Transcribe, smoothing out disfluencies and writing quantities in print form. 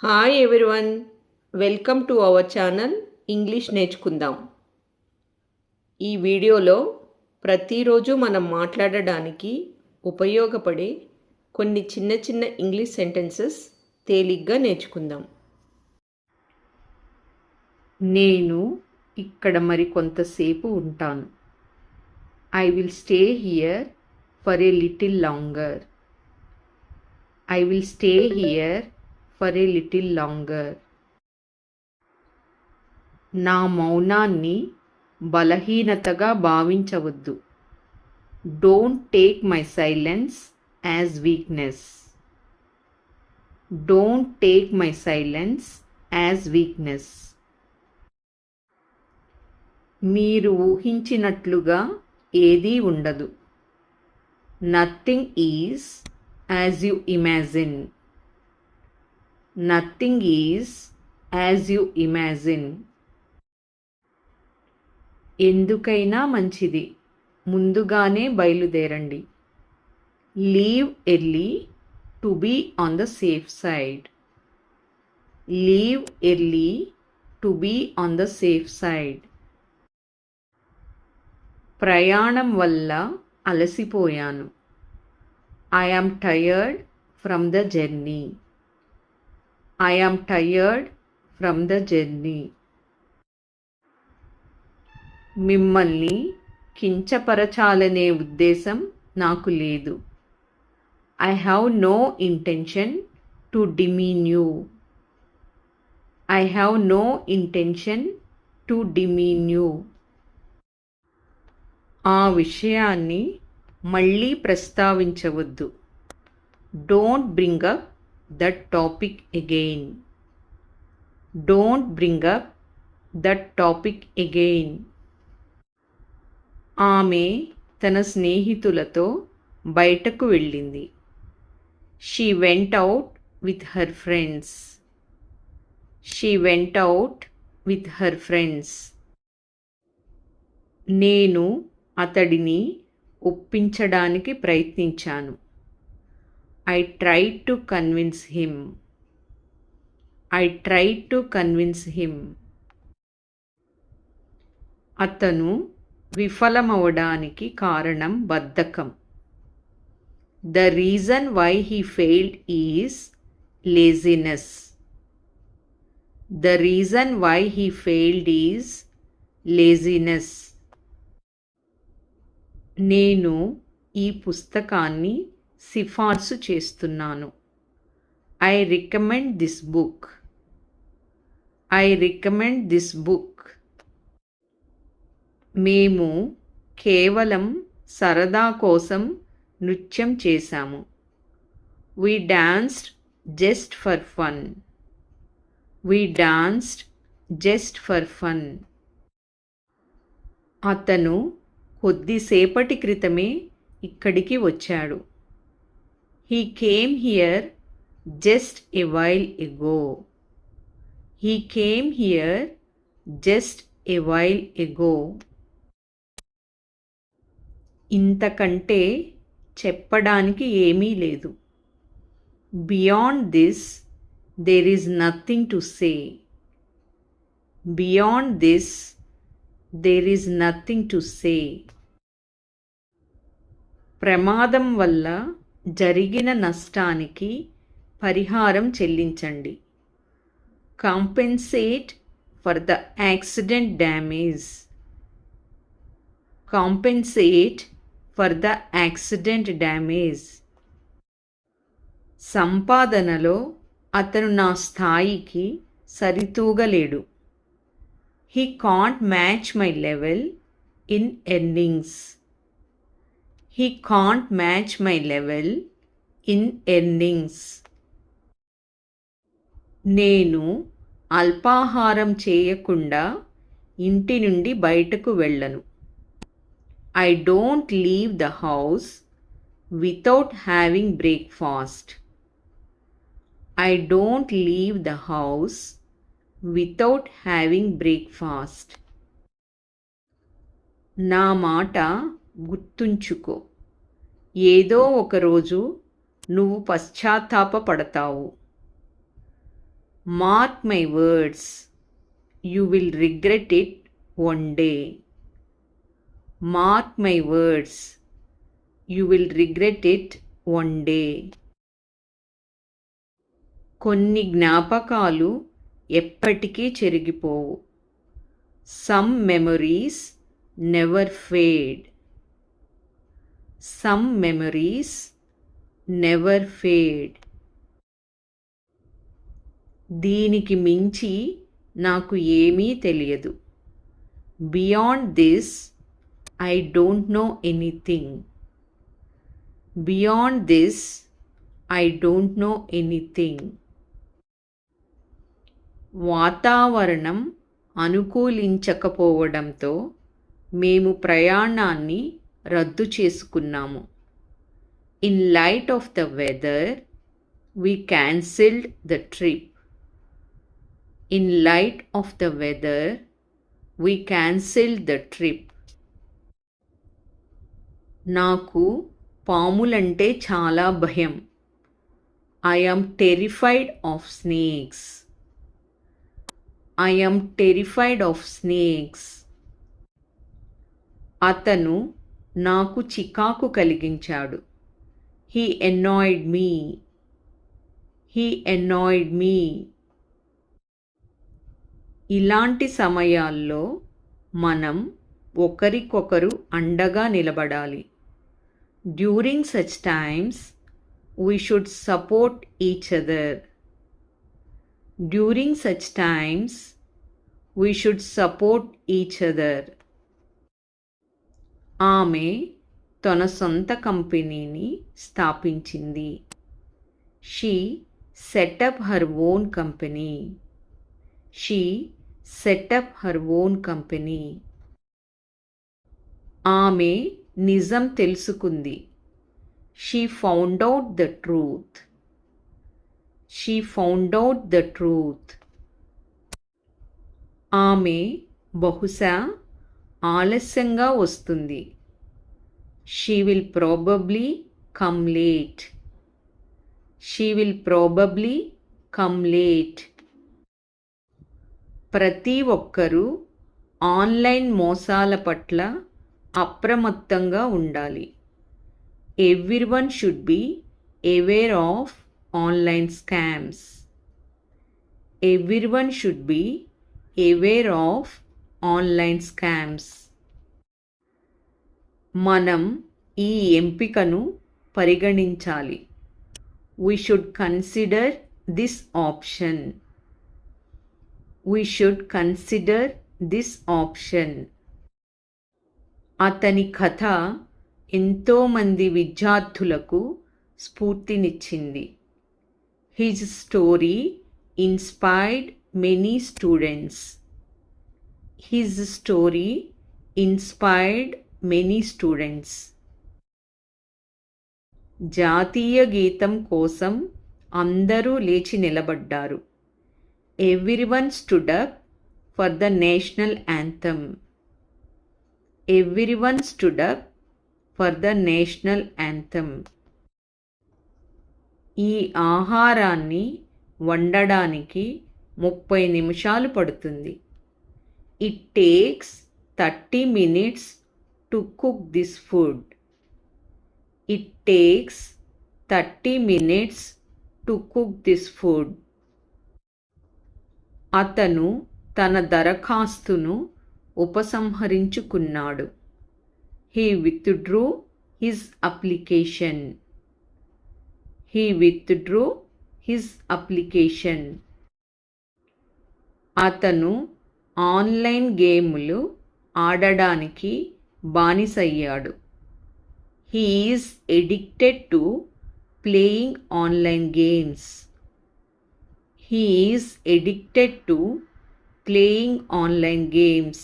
Hi everyone, welcome to our channel English నేర్చుకుందాం. ఈ వీడియోలో ప్రతిరోజు మనం మాట్లాడడానికి ఉపయోగపడే కొన్ని చిన్న చిన్న ఇంగ్లీష్ సెంటెన్సెస్ తేలిగ్గా నేర్చుకుందాం. నేను ఇక్కడ మరి కొంతసేపు ఉంటాను. I will stay here for a little longer. I will stay here for a little longer. నా మౌనాన్ని బలహీనతగా భావించవద్దు. Don't take my silence as weakness. Don't take my silence as weakness. మీరు ఊహించినట్లుగా ఏదీ ఉండదు. Nothing is as you imagine. Nothing is as you imagine. ఎందుకైనా మంచిది, ముందుగానే బయలుదేరండి. Leave early to be on the safe side. Leave early to be on the safe side. ప్రయాణం వల్ల అలసిపోయాను. I am tired from the journey. I am tired from the journey. మిమ్మల్ని కించపరచాలనే ఉద్దేశం నాకు లేదు. I have no intention to demean you. I have no intention to demean you. ఆ విషయాన్ని మళ్ళీ ప్రస్తావించవద్దు. Don't bring up that topic again. Don't bring up that topic again. ఆమె తన స్నేహితులతో బయటకు వెళ్ళింది. She went out with her friends. She went out with her friends. నేను అతడిని ఒప్పించడానికి ప్రయత్నించాను. I tried to convince him. I tried to convince him. అతను విఫలమవడానికి కారణం బద్ధకం. The reason why he failed is laziness. The reason why he failed is laziness. నేను ఈ పుస్తకాన్ని సిఫార్సు చేస్తున్నాను. I recommend this book. I recommend this book. మేము కేవలం సరదా కోసం నృత్యం చేశాము. We danced just for fun. We danced just for fun. అతను కొద్దిసేపటి క్రితమే ఇక్కడికి వచ్చాడు. He came here just a while ago. He came here just a while ago. ఇంతకంటే చెప్పడానికి ఏమీ లేదు. Beyond this, there is nothing to say. Beyond this, there is nothing to say. ప్రమాదం వల్ల జరిగిన నష్టానికి పరిహారం చెల్లించండి. Compensate for the accident damage. Compensate for the accident damage. సంపాదనలో అతను నా స్థాయికి సరితూగలేడు. He can't match my level in earnings. He can't match my level in earnings. నేను అల్పాహారం చేయకుండా ఇంటి నుండి బయటకు వెళ్ళను. I don't leave the house without having breakfast. I don't leave the house without having breakfast. నా మాట గుర్తుంచుకో. ఏదో ఒకరోజు నువ్వు పశ్చాత్తాపపడతావు. Mark my words, you will regret it one day. Mark my words, you will regret it one day. కొన్ని జ్ఞాపకాలు ఎప్పటికీ చెరిగిపోవు. Some memories never fade. Some memories never fade. దీనికి మించి నాకు ఏమీ తెలియదు. Beyond this, I don't know anything. Beyond this, I don't know anything. వాతావరణం అనుకూలించకపోవడంతో మేము ప్రయాణాన్ని రద్దు చేసుకున్నాము. In light of the weather we cancelled the trip. In light of the weather, we cancelled the trip. నాకు పాములంటే చాలా భయం. I am terrified of snakes. I am terrified of snakes. అతను నాకు చికాకు కలిగించాడు. He annoyed me. He annoyed me. ఇలాంటి సమయాల్లో మనం ఒకరికొకరు అండగా నిలబడాలి. During such times, we should support each other. During such times, we should support each other. ఆమె తన సొంత కంపెనీని స్థాపించింది. She set up her own company. She set up her own company. ఆమె నిజం తెలుసుకుంది. She found out the truth. She found out the truth. ఆమె బహుశా ఆలస్యంగా వస్తుంది. She will probably come late. She will probably come late. ప్రతి ఒక్కరూ online మోసాల పట్ల అప్రమత్తంగా ఉండాలి. Everyone should be aware of online scams. Everyone should be aware of online scams. మనం ఈ ఎంపికను పరిగణించాలి. We should consider this option. We should consider this option. అతని కథ ఎంతోమంది విద్యార్థులకు స్ఫూర్తినిచ్చింది. His story inspired many students. His story inspired many students. జాతీయ గీతం కోసం అందరూ లేచి నిలబడ్డారు. Everyone stood up for the national anthem. Everyone stood up for the national anthem. ఈ ఆహారాన్ని వండడానికి 30 నిమిషాలు పడుతుంది. It takes 30 minutes to cook this food. It takes 30 minutes to cook this food. అతను తన దరఖాస్తును ఉపసంహరించుకున్నాడు. He withdrew his application. He withdrew his application. అతను online గేములు ఆడడానికి బానిసయ్యాడు. He is addicted to playing online games. He is addicted to playing online games.